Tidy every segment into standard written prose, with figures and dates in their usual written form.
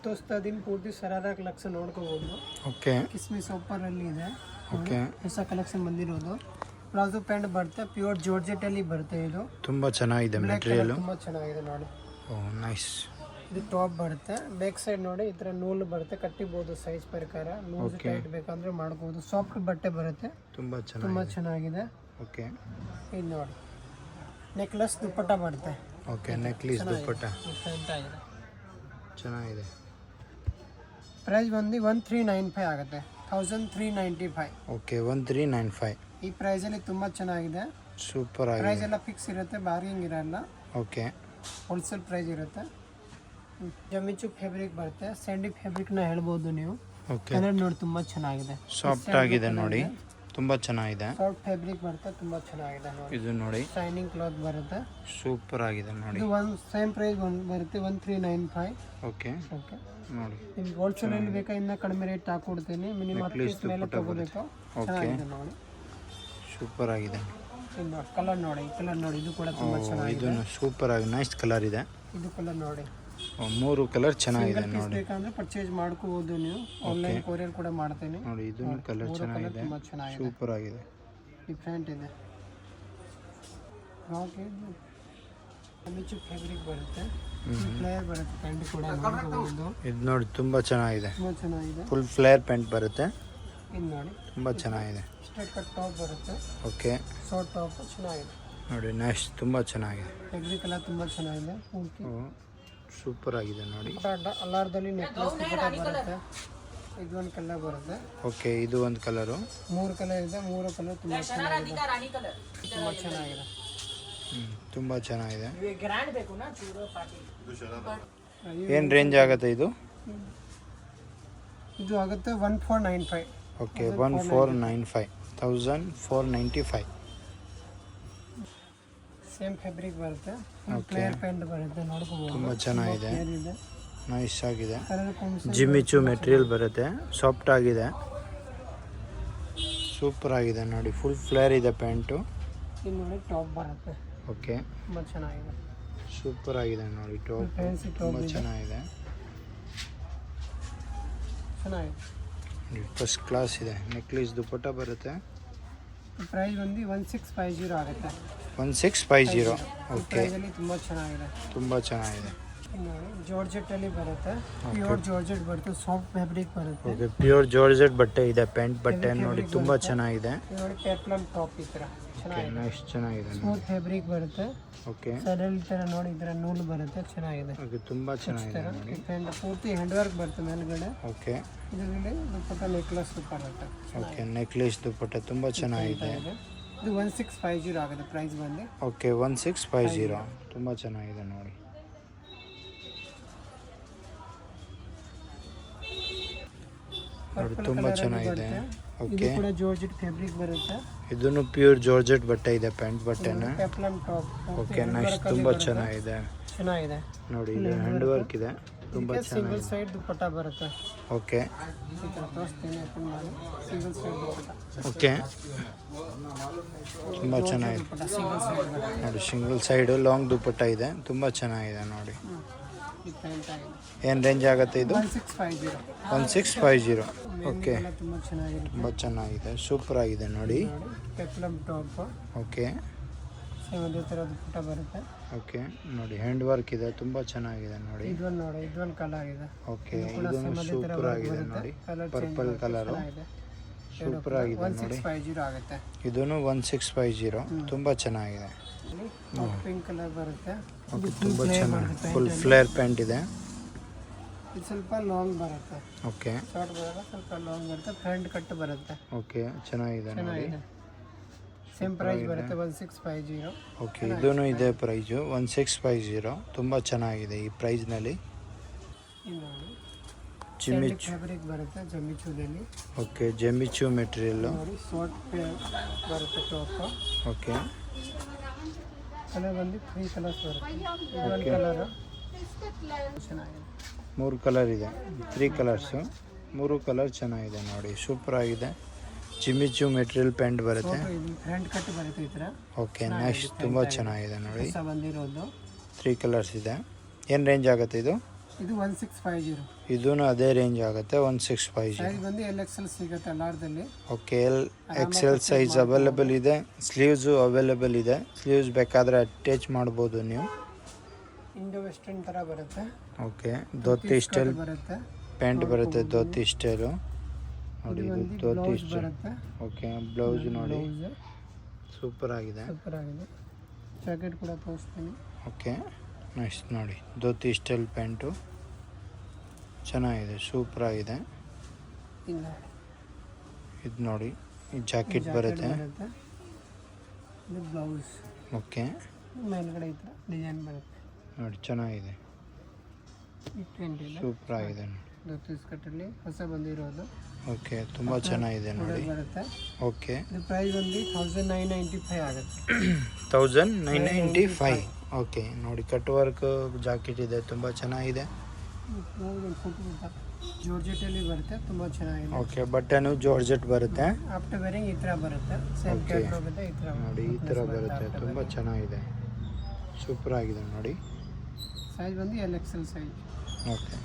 ತೋರಿಸ್ತಾ ಇದೀನಿ ಪೂರ್ತಿ ಸರಾದ ಕಲೆಕ್ಷನ್ ನೋಡ್ಕೋಬಹುದು. ಓಕೆ, ಕಿಸ್ಮಿಸ್ ಸೂಪರ್ ಅಲ್ಲಿ ಇದೆ. ಓಕೆ, ಹೊಸ ಕಲೆಕ್ಷನ್ ಬಂದಿರೋದು. ಪ್ಲಾಜೋ ಪ್ಯಾಂಟ್ ಬರುತ್ತೆ, ಪ್ಯೂರ್ ಜಾರ್ಜೆಟ್ ಅಲ್ಲಿ ಬರುತ್ತೆ. ಇದು ತುಂಬಾ ಚೆನ್ನಾಗಿದೆ ಮೆಟೀರಿಯಲ್, ತುಂಬಾ ಚೆನ್ನಾಗಿದೆ ನೋಡಿ. ಓ ನೈಸ್. ಇದು ಟಾಪ್ ಬರುತ್ತೆ. ಬ್ಯಾಕ್ ಸೈಡ್ ನೋಡಿ ಈ ತರ ನೂಲು ಬರುತ್ತೆ, ಕಟ್ಟಿಬಹುದು ಸೈಜ್ ಪ್ರಕಾರ. ಲೂಸ್ ಟೈಟ್ ಬೇಕಂದ್ರೆ ಮಾಡ್ಬೋದು. ಸಾಫ್ಟ್ ಬಟ್ಟೆ ಬರುತ್ತೆ, ತುಂಬಾ ಚೆನ್ನಾಗಿದೆ. ಓಕೆ, ಇದು ನೋಡಿ ನೆಕ್ಲೆಸ್ ದುಪ್ಪಟ್ಟ ಬರುತ್ತೆ. ಓಕೆ, ನೆಕ್ಲೆಸ್ ದುಪ್ಪಟ್ಟ ಚೆನ್ನಾಗಿದೆ. ಪ್ರೈಸ್ ಬಂದು 1395 ಆಗುತ್ತೆ. 1395. ಓಕೆ, 1395. ಈ ಪ್ರೈಸ್ ಅಲ್ಲಿ ತುಂಬಾ ಚೆನ್ನಾಗಿದೆ. ಸೂಪರ್ ಆಗಿದೆ. ಪ್ರೈಸ್ ಎಲ್ಲ ಫಿಕ್ಸ್ ಇರುತ್ತೆ, ಬಾರ್ಗಿಂಗ್ ಇರಲ್ಲ. ಓಕೆ, ಹೋಲ್ಸೇಲ್ ಪ್ರೈಸ್ ಇರುತ್ತೆ. ಜಮಿಚು ಫ್ಯಾಬ್ರಿಕ್ ಬರುತ್ತೆ, ಸ್ಯಾಂಡಿ ಫ್ಯಾಬ್ರಿಕ್ ನ ಹೇಳ್ಬೋದು ನೀವು. ಓಕೆ, ಕಲರ್ ನೋಡಿ ತುಂಬಾ ಚೆನ್ನಾಗಿದೆ, ಸಾಫ್ಟ್ ಆಗಿದೆ ನೋಡಿ, ತುಂಬಾ ಚೆನ್ನಾಗಿದೆ. ಸಾಫ್ಟ್ ಫ್ಯಾಬ್ರಿಕ್ ಬರುತ್ತೆ, ತುಂಬಾ ಚೆನ್ನಾಗಿದೆ ನೋಡಿ. ಇದು ನೋಡಿ ಶೈನಿಂಗ್ ಕ್ಲಾತ್ ಬರುತ್ತೆ, ಸೂಪರ್ ಆಗಿದೆ ನೋಡಿ. ಇದು ಒಂದು ಸೇಮ್ ಪ್ರೈಸ್ ಬರುತ್ತೆ 1395. ಓಕೆ, ಓಕೆ ನೋಡಿ ನಿಮ್ಗೆ ಹೋಲ್ಸೇಲ್ ಅಲ್ಲಿ ಬೇಕಾ ಇನ್ನ ಕಡಿಮೆ ರೇಟ್ ಹಾಕೊಡ್ತೀನಿ. ಮಿನಿಮಮ್ 10 ಪೀಸ್ ಮೇಲೆ ತಗೋಬೇಕು. ಚೆನ್ನಾಗಿದೆ ನೋಡಿ, ಸೂಪರ್ ಆಗಿದೆ. ಇನ್ನು ಕಲರ್ ನೋಡಿ, ಈ ಕಲರ್ ನೋಡಿ, ಇದು ಕೂಡ ತುಂಬಾ ಚೆನ್ನಾಗಿದೆ. ಇದು ಸೂಪರ್ ಆಗಿ ನೈಸ್ ಕಲರ್ ಇದೆ. ಇದು ಕಲರ್ ನೋಡಿ, 3 ಕಲರ್ ಚೆನ್ನಾಗಿದೆ ನೋಡಿ. ಬೇಕಂದ್ರೆ ಪರ್ಚೇಸ್ ಮಾಡ್ಕೋಬಹುದು ನೀವು. ಆನ್ಲೈನ್ ಕೊರಿಯರ್ ಕೂಡ ಮಾಡ್ತೀನಿ ನೋಡಿ. ಇದು ಕಲರ್ ಚೆನ್ನಾಗಿದೆ, ತುಂಬಾ ಚೆನ್ನಾಗಿದೆ, ಸೂಪರ್ ಆಗಿದೆ, ಡಿಫರೆಂಟ್ ಇದೆ. ಓಕೆ, ಮಿಚು ಫ್ಯಾಬ್ರಿಕ್ ಬರುತ್ತೆ, ಫ್ಲೇರ್ ಬರುತ್ತೆ, ಪ್ಯಾಂಟ್ ಕೂಡ ಮಾಡ್ಕೋಬಹುದು. ಇದು ನೋಡಿ ತುಂಬಾ ಚೆನ್ನಾಗಿದೆ, ತುಂಬಾ ಚೆನ್ನಾಗಿದೆ. ಫುಲ್ ಫ್ಲೇರ್ ಪ್ಯಾಂಟ್ ಬರುತ್ತೆ. ಇದು ನೋಡಿ ತುಂಬಾ ಚೆನ್ನಾಗಿದೆ. ಸ್ಟ್ರೇಟ್ ಕಟ್ ಟಾಪ್ ಬರುತ್ತೆ. ಓಕೆ, ಶಾರ್ಟ್ ಟಾಪ್ ಚೆನ್ನಾಗಿದೆ ನೋಡಿ. ನೆಕ್ಸ್ಟ್ ತುಂಬಾ ಚೆನ್ನಾಗಿದೆ. ಫ್ಯಾಬ್ರಿಕ್ ಎಲ್ಲ ತುಂಬಾ ಚೆನ್ನಾಗಿದೆ, ಪೂರ್ತಿ ಸೂಪರ್ ಆಗಿದೆ ನೋಡಿ. ಅಲ್ಲಾರದಲ್ಲಿ ನೆಕ್ಲೆಸ್ ಬರುತ್ತೆ. ಇದು ಒಂದು ಕಲರ್ ಬರುತ್ತೆ. ಓಕೆ, ಇದು ಒಂದು ಕಲರು. 3 ಕಲರ್ ಇದೆ, 3 ಕಲರ್ ತುಂಬಾ ಚೆನ್ನಾಗಿದೆ, ತುಂಬಾ ಚೆನ್ನಾಗಿದೆ. ತುಂಬಾ ಚೆನ್ನಾಗಿದೆ. ಏನು ರೇಂಜ್ ಆಗುತ್ತೆ ಇದು? ಇದು ಆಗುತ್ತೆ 1495. ಓಕೆ, 1495, 1495. ಸೇಮ್ ಫ್ಯಾಬ್ರಿಕ್ ಬರುತ್ತೆ, ಫ್ಲೇರ್ ಪ್ಯಾಂಟ್ ಬರುತ್ತೆ, ನೋಡ್ಕೋಬಹುದು. ತುಂಬಾ ಚೆನ್ನಾಗಿದೆ, ಇದೆ, ನೈಸ್ ಆಗಿದೆ. ಕಲರ್ ಕಾಂಬಿನೇಷನ್ ಜಿಮ್ಮಿಚು ಮೆಟೀರಿಯಲ್ ಬರುತ್ತೆ, ಸಾಫ್ಟ್ ಆಗಿದೆ, ಸೂಪರ್ ಆಗಿದೆ ನೋಡಿ. ಫುಲ್ ಫ್ಲೇರ್ ಇದೆ ಪ್ಯಾಂಟು. ಇದು ನೋಡಿ ಟಾಪ್ ಬರುತ್ತೆ. ಓಕೆ, ತುಂಬಾ ಚೆನ್ನಾಗಿದೆ, ಸೂಪರ್ ಆಗಿದೆ ನೋಡಿ. ಟಾಪ್ ಫ್ಯಾನ್ಸಿ ಟಾಪ್ ತುಂಬಾ ಚೆನ್ನಾಗಿದೆ, ಫಸ್ಟ್ ಕ್ಲಾಸ್ ಇದೆ. ನೆಕ್ಲೆಸ್ ದುಪ್ಪಟ್ಟ ಬರುತ್ತೆ. ಪ್ರೈಸ್ ಬಂದು 1650 ಆಗುತ್ತೆ. 1650. ಓಕೆ, ತುಂಬಾ ಚೆನ್ನಾಗಿದೆ, ತುಂಬಾ ಚೆನ್ನಾಗಿದೆ. ಜಾರ್ಜೆಟ್ ಅಲ್ಲಿ ಬರುತ್ತೆ, ಪ್ಯೂರ್ ಜಾರ್ಜೆಟ್ ಬರುತ್ತೆ, ಸಾಫ್ಟ್ ಫ್ಯಾಬ್ರಿಕ್ ಬರುತ್ತೆ. ಓಕೆ, ಪ್ಯೂರ್ ಜಾರ್ಜೆಟ್ ಬಟ್ಟೆ ಇದೆ, ಪ್ಯಾಂಟ್ ಬಟ್ಟೆ ನೋಡಿ ತುಂಬಾ ಚೆನ್ನಾಗಿದೆ. ನೋಡಿ ಪೆಪ್ಲಮ್ ಟಾಪ್ ಈ ತರ ಚೆನ್ನಾಗಿದೆ, ನೆಕ್ಸ್ಟ್ ಚೆನ್ನಾಗಿದೆ. ಸ್ಮೂತ್ ಫ್ಯಾಬ್ರಿಕ್ ಬರುತ್ತೆ. ಓಕೆ, ಸಡಲ್ ತರ ನೋಡಿ, ಈ ತರ ನೂಲು ಬರುತ್ತೆ, ಚೆನ್ನಾಗಿದೆ. ಓಕೆ, ತುಂಬಾ ಚೆನ್ನಾಗಿದೆ ನೋಡಿ. ಪ್ಯಾಂಟ್ ಪೂರ್ತಿ ಹ್ಯಾಂಡ್ ವರ್ಕ್ ಬರುತ್ತೆ ಮೇಲ್ಗಡೆ. ಓಕೆ, ಇದರಲ್ಲಿ ದುಪ್ಪಟ್ಟ ನೆಕ್ಲೆಸ್ ಬರುತ್ತೆ. ಓಕೆ, ನೆಕ್ಲೆಸ್ ದುಪ್ಪಟ್ಟ ತುಂಬಾ ಚೆನ್ನಾಗಿದೆ. ಇದು 1650 ಆಗುತ್ತೆ ಪ್ರೈಸ್ ಬಂದು. ಓಕೆ, 1650 ತುಂಬಾ ಚೆನ್ನಾಗಿದೆ ನೋಡಿ. ನೋಡಿ ತುಂಬಾ ಚೆನ್ನಾಗಿದೆ. ಓಕೆ, ಇದು ಕೂಡ ಜಾರ್ಜೆಟ್ ಫ್ಯಾಬ್ರಿಕ್ ಬರುತ್ತೆ. ಇದನ್ನು ಪ್ಯೂರ್ ಜಾರ್ಜೆಟ್ ಬಟ್ಟೆ ಇದೆ, ಪ್ಯಾಂಟ್ ಬಟ್ಟೆನ. ಪೆಪ್ಲಮ್ ಟಾಪ್. ಓಕೆ, ನೆಕ್ಸ್ಟ್ ತುಂಬಾ ಚೆನ್ನಾಗಿದೆ ನೋಡಿ. ಇದು ಹ್ಯಾಂಡ್ ವರ್ಕ್ ಇದೆ, ತುಂಬಾ ಚೆನ್ನಾಗಿದೆ. ಸಿಂಗಲ್ ಸೈಡ್ ದುಪ್ಪಟ್ಟ ಬರುತ್ತೆ. ಓಕೆ, ಈ ತರ ತೋರಿಸ್ತೀನಿ, ಓಪನ್ ಮಾಡಿ. ಸಿಂಗಲ್ ಸೈಡ್ ದುಪ್ಪಟ್ಟ. ಓಕೆ, ತುಂಬಾ ಚೆನ್ನಾಗಿದೆ ಸಿಂಗಲ್ ಸೈಡ್ ನೋಡಿ. ಸಿಂಗಲ್ ಸೈಡು ಲಾಂಗ್ ದುಪ್ಪಟ್ಟ ಇದೆ, ತುಂಬಾ ಚೆನ್ನಾಗಿದೆ ನೋಡಿ. ಈ ಪ್ಯಾಂಟ್ ಆಗಿದೆ. ಏನು ರೇಂಜ್ ಆಗುತ್ತೆ ಇದು? 1650. 1650. ಓಕೆ, ತುಂಬಾ ಚೆನ್ನಾಗಿದೆ, ತುಂಬ ಚೆನ್ನಾಗಿದೆ, ಸೂಪರ್ ಆಗಿದೆ ನೋಡಿ. ಪೆಪ್ಲಮ್ ಟಾಪ್. ಓಕೆ, ಅದೇ ಥರ ದುಪ್ಪಟ್ಟ ಬರುತ್ತೆ. ಓಕೆ, ನೋಡಿ ಹ್ಯಾಂಡ್ ವರ್ಕ್ ಇದೆ, ತುಂಬ ಚೆನ್ನಾಗಿದೆ ನೋಡಿ. ಇದೊಂದು ನೋಡಿ, ಇದೊಂದು ಕಲರ್ ಇದೆ. ಓಕೆ, ಇದೊಂದು ಸೂಪರ್ ಆಗಿದೆ ನೋಡಿ. ಪರ್ಪಲ್ ಕಲರು ಸೂಪರ್ ಆಗಿದೆ ನೋಡಿ. 1650 ಆಗುತ್ತೆ. ಇದನ್ನು 1650 ತುಂಬ ಚೆನ್ನಾಗಿದೆ. ಪಿಂಕ್ ಕಲರ್ ಬರುತ್ತೆ. ಓಕೆ, ತುಂಬ ಚೆನ್ನಾಗಿದೆ. ಫುಲ್ ಫ್ಲೇರ್ ಪ್ಯಾಂಟ್ ಇದೆ. ಇದು ಸ್ವಲ್ಪ ಲಾಂಗ್ ಬರುತ್ತೆ. ಓಕೆ, ಶಾರ್ಟ್ ಬರಲ್ಲ, ಸ್ವಲ್ಪ ಲಾಂಗ್ ಬರುತ್ತೆ, ಫ್ರಂಟ್ ಕಟ್ ಬರುತ್ತೆ. ಓಕೆ, ಚೆನ್ನಾಗಿದೆ ನೋಡಿ. ಸೇಮ್ ಪ್ರೈಸ್ ಬರುತ್ತೆ 1650. ಓಕೆ, ಇದೂ ಇದೆ ಪ್ರೈಸು 1650. ತುಂಬ ಚೆನ್ನಾಗಿದೆ ಈ ಪ್ರೈಸ್ನಲ್ಲಿ. ಜಿಮ್ಮಿಚು ಫ್ಯಾಬ್ರಿಕ್ ಬರುತ್ತೆ, ಜಮಿಚುದಲ್ಲಿ. ಓಕೆ, ಜಮಿಚು ಮೆಟೀರಿಯಲ್ ನೋಡಿ, ಶಾರ್ಟ್ ಬರುತ್ತೆ ಟಾಪ್. ಓಕೆ, ಕಲರ್ ಬಂದು 3 ಕಲರ್ಸ್ ಬರುತ್ತೆ. ಇದೊಂದು ಕಲರ್ ಚೆನ್ನಾಗಿದೆ. 3 ಕಲರ್ ಇದೆ, 3 ಕಲರ್ಸು, 3 ಕಲರ್ ಚೆನ್ನಾಗಿದೆ ನೋಡಿ, ಸೂಪರ್ ಆಗಿದೆ. ಜಿಮ್ಮಿಚು ಮೆಟೀರಿಯಲ್ ಪ್ಯಾಂಟ್ ಬರುತ್ತೆ. ಫ್ರಂಟ್ ಕಟ್ ಬರುತ್ತೆ ಈ ಥರ. ಓಕೆ, ನೆಕ್ಸ್ಟ್ ತುಂಬ ಚೆನ್ನಾಗಿದೆ ನೋಡಿ. ಬಂದಿರೋದು 3 ಕಲರ್ಸ್ ಇದೆ. ಏನು ರೇಂಜ್ ಆಗುತ್ತೆ ಇದು? ಇದು 1650. ಇದೂ ಅದೇ ರೇಂಜ್ ಆಗುತ್ತೆ 1650. ಸೈಜ್ ಬಂದು LXL ಸಿಗುತ್ತೆ ಎಲ್ಲಾರ್ದಲ್ಲಿ. ಓಕೆ XL ಸೈಜ್ ಅವೈಲೇಬಲ್ ಇದೆ. ಸ್ಲೀವ್ಸು ಅವೈಲೇಬಲ್ ಇದೆ. ಸ್ಲೀವ್ಸ್ ಬೇಕಾದರೆ ಅಟ್ಯಾಚ್ ಮಾಡ್ಬೋದು ನೀವು. ಇಂಡೋ ವೆಸ್ಟರ್ನ್ ಥರ ಬರುತ್ತೆ. ಓಕೆ ಧೋತಿ ಸ್ಟೈಲ್ ಬರುತ್ತೆ. ಪ್ಯಾಂಟ್ ಬರುತ್ತೆ ಧೋತಿ ಸ್ಟೈಲು ನೋಡಿ. ಇದು ಧೋತಿ ಸ್ಟೈಲ್. ಬರುತ್ತೆ. ಓಕೆ ಬ್ಲೌಸ್ ನೋಡಿ ಬ್ಲೌಸ್ ಸೂಪರ್ ಆಗಿದೆ. ಸೂಪರ್ ಆಗಿದೆ. ಜಾಕೆಟ್ ಕೂಡ ತೋರಿಸ್ತೀನಿ. ಓಕೆ ನೆಕ್ಸ್ಟ್ ನೋಡಿ ಧೋತಿ ಸ್ಟೈಲ್ ಪ್ಯಾಂಟು ಚೆನ್ನಾಗಿದೆ, ಸೂಪರ್ ಆಗಿದೆ. ಇಲ್ಲ ಇದು ನೋಡಿ ಈ ಜಾಕೆಟ್ ಬರುತ್ತೆ. ಇದು ಬ್ಲೌಸ್. ಓಕೆ ಮೇಲ್ಗಡೆ ಈ ಥರ ಡಿಸೈನ್ ಬರುತ್ತೆ ನೋಡಿ ಚೆನ್ನಾಗಿದೆ, ಈ ಪ್ರಿಂಟ್ ಇಲ್ಲ. ಸೂಪರ್ ಆಗಿದೆ ನೋಡಿ. ಧೋತಿ ಸ್ಕರ್ಟಲ್ಲಿ ಹೊಸ ಬಂದಿರೋದು. ಓಕೆ ತುಂಬ ಚೆನ್ನಾಗಿದೆ ನೋಡಿ. ಬರುತ್ತೆ. ಓಕೆ ಇದು ಪ್ರೈಸ್ ಬಂದು 1995 ಆಗುತ್ತೆ. 1995. ಓಕೆ ನೋಡಿ ಕಟ್ ವರ್ಕ್ ಜಾಕೆಟ್ ಇದೆ, ತುಂಬ ಚೆನ್ನಾಗಿದೆ. ಜಾರ್ಜೆಟಲ್ಲಿ ಬರುತ್ತೆ, ತುಂಬ ಚೆನ್ನಾಗಿದೆ. ಓಕೆ ಬಟನು ಜಾರ್ಜೆಟ್ ಬರುತ್ತೆ. ಆಫ್ಟರ್ ವೇರಿಂಗ್ ಈ ಥರ ಬರುತ್ತೆ. Same Okay. ಕ್ಯಾಟ್ಲಾಗ್ ಇದೆ ಈ ಥರ ನೋಡಿ ಈ ಥರ ಬರುತ್ತೆ, ತುಂಬ ಚೆನ್ನಾಗಿದೆ, ಸೂಪರ್ ಆಗಿದೆ ನೋಡಿ. ಸೈಜ್ ಬಂದು LXL ಸೈಜ್. ಓಕೆ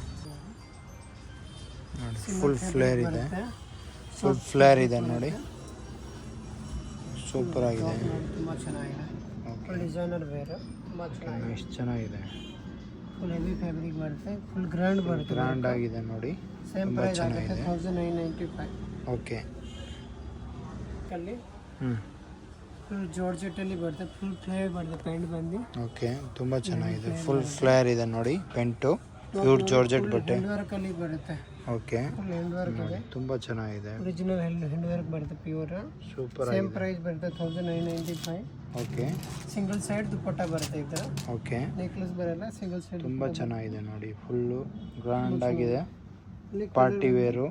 ನೋಡಿ ಫುಲ್ ಫ್ಲೇರ್ ಇದೆ, ಫುಲ್ ಫ್ಲೇರ್ ಇದೆ ನೋಡಿ, ಸೂಪರ್ ಆಗಿದೆ. ತುಂಬ ಚೆನ್ನಾಗಿದೆ. ಓಕೆ ಫುಲ್ ಡಿಸೈನರ್ ವೇರ್, ತುಂಬ ಚೆನ್ನಾಗಿದೆ. ಎಷ್ಟು ಚೆನ್ನಾಗಿದೆ, ಫುಲ್ ಹೆವಿ ಫ್ಯಾಬ್ರಿಕ್ ಬರುತ್ತೆ, ಫುಲ್ ಗ್ರ್ಯಾಂಡ್ ಬರುತ್ತೆ. ಗ್ರ್ಯಾಂಡ್ ಆಗಿದೆ ನೋಡಿ, ಸೇಮ್ ತುಂಬ ಪ್ರೈಸ್ ಆಗುತ್ತೆ ಚೆನ್ನಾಗಿದೆ. 1995. ಓಕೆ ಅಲ್ಲಿ ಹ್ಞೂ ಫುಲ್ ಜಾರ್ಜೆಟಲ್ಲಿ ಬರುತ್ತೆ, ಫುಲ್ ಫ್ಲೇರ್ ಬರುತ್ತೆ ಪ್ಯಾಂಟ್ ಬಂದು. ಓಕೆ ತುಂಬ ಚೆನ್ನಾಗಿದೆ, ಫುಲ್ ಫ್ಲೇರ್ ಇದೆ ನೋಡಿ ಪೆಂಟು, ಪ್ಯೂರ್ ಜಾರ್ಜೆಟ್ ಬಟ್ಟೆ. ಹ್ಯಾಂಡ್ ವರ್ಕಲ್ಲಿ ಬರುತ್ತೆ. ಓಕೆ ಫುಲ್ ಹ್ಯಾಂಡ್ ವರ್ಕ್ ಇದೆ, ತುಂಬ ಚೆನ್ನಾಗಿದೆ, ಒರಿಜಿನಲ್ ಹ್ಯಾಂಡ್ ವರ್ಕ್ ಬರುತ್ತೆ ಪ್ಯೂರ್. ಸೂಪರ್ ಸೇಮ್ ಆಗಿದೆ. ಪ್ರೈಸ್ ಬರುತ್ತೆ 1995. ಓಕೆ ಸಿಂಗಲ್ ಸೈಡ್ ದುಪ್ಪಟ್ಟ ಬರುತ್ತೆ ಈ ಥರ. ಓಕೆ ನೆಕ್ಲೆಸ್ ಬರಲ್ಲ, ಸಿಂಗಲ್ ಸೈಡ್. ತುಂಬ ಚೆನ್ನಾಗಿದೆ ನೋಡಿ, ಫುಲ್ಲು ಗ್ರ್ಯಾಂಡ್ ಆಗಿದೆ, ಪಾರ್ಟಿ ವೇರು.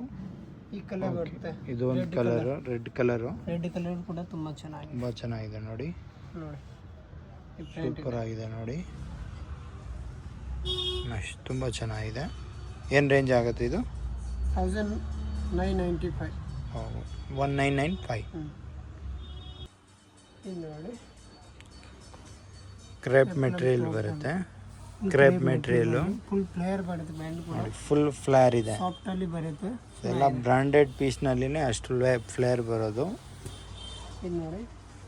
ಈ ಕಲರ್ ಬರುತ್ತೆ, ಇದು ಒಂದು colour, red colour, red colour ಕೂಡ ತುಂಬ ಚೆನ್ನಾಗಿದೆ. ತುಂಬ ಚೆನ್ನಾಗಿದೆ ನೋಡಿ, ನೋಡಿ ಈ ಪ್ರಿಂಟ್ ಸೂಪರ್ ಆಗಿದೆ ನೋಡಿ. ನೆಕ್ಸ್ಟ್ ತುಂಬ ಚೆನ್ನಾಗಿದೆ. ಏನು ರೇಂಜ್ ಆಗುತ್ತೆ ಇದು? 1995. 1995. ಇದು ನೋಡಿ ಕ್ರೇಪ್ ಮೆಟೀರಿಯಲ್ ಬರುತ್ತೆ, ಕ್ರೇಪ್ ಮೆಟೀರಿಯಲು ಫುಲ್ ಫ್ಲೇರ್ ಬರುತ್ತೆ ಬ್ಯಾಂಡ್ ಕೂಡ. ನೋಡಿ ಫುಲ್ ಫ್ಲೇರ್ ಇದೆ. ಸಾಫ್ಟ್ ಅಲ್ಲಿ ಬರುತ್ತೆ. ಎಲ್ಲ ಬ್ರಾಂಡೆಡ್ ಪೀಸ್ನಲ್ಲಿನೇ ಅಷ್ಟು ಫ್ಲೇರ್ ಬರೋದು. ಇದು ನೋಡಿ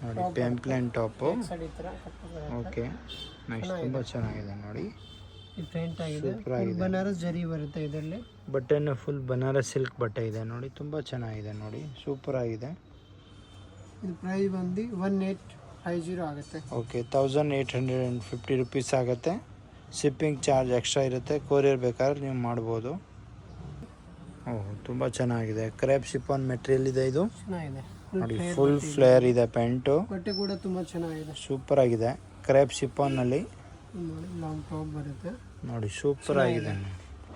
ನೋಡಿ ಪೆಂಪ್ಲೆನ್ ಟಾಪು. ಸೈಡ್ ಈ ಥರ ಕಟ್ಟು ಬರುತ್ತೆ. ಓಕೆ ನೆಕ್ಸ್ಟ್ ತುಂಬ ಚೆನ್ನಾಗಿದೆ ನೋಡಿ, ಈ ಪ್ರಿಂಟ್ ಆಗಿದೆ, Super ಫುಲ್ ಆಗಿದೆ. ಬನಾರಸ್ ಜರಿ ಬರುತ್ತೆ ಇದರಲ್ಲಿ. ಬಟ್ಟೆನೂ ಫುಲ್ ಬನಾರಸ್ ಸಿಲ್ಕ್ ಬಟ್ಟೆ ಇದೆ ನೋಡಿ, ತುಂಬ ಚೆನ್ನಾಗಿದೆ ನೋಡಿ, ಸೂಪರ್ ಆಗಿದೆ. ಇದು ಪ್ರೈಸ್ ಬಂದು 1850 ಆಗುತ್ತೆ. ಓಕೆ 1850 ರುಪೀಸ್ ಆಗುತ್ತೆ. ಶಿಪ್ಪಿಂಗ್ ಚಾರ್ಜ್ ಎಕ್ಸ್ಟ್ರಾ ಇರುತ್ತೆ, ಕೊರಿಯರ್ ಬೇಕಾದ್ರೆ ನೀವು ಮಾಡ್ಬೋದು. ಓಹ್ ತುಂಬ ಚೆನ್ನಾಗಿದೆ, ಕ್ರೇಪ್ ಶಿಫಾನ್ ಮೆಟೀರಿಯಲ್ ಇದೆ ಇದು ಚೆನ್ನಾಗಿದೆ. ನೋಡಿ, ಫುಲ್ ಫ್ಲೇರ್ ಇದೆ ಪ್ಯಾಂಟು, ಬಟ್ಟೆ ಕೂಡ ತುಂಬ ಚೆನ್ನಾಗಿದೆ. ಸೂಪರ್ ಆಗಿದೆ. ಕ್ರೇಪ್ ಶಿಫಾನ್ನಲ್ಲಿ ಇದು ನೋಡಿ ಲಾಂಗ್ ಟಾಪ್ ಬರುತ್ತೆ, ನೋಡಿ ಸೂಪರ್ ಆಗಿದೆ,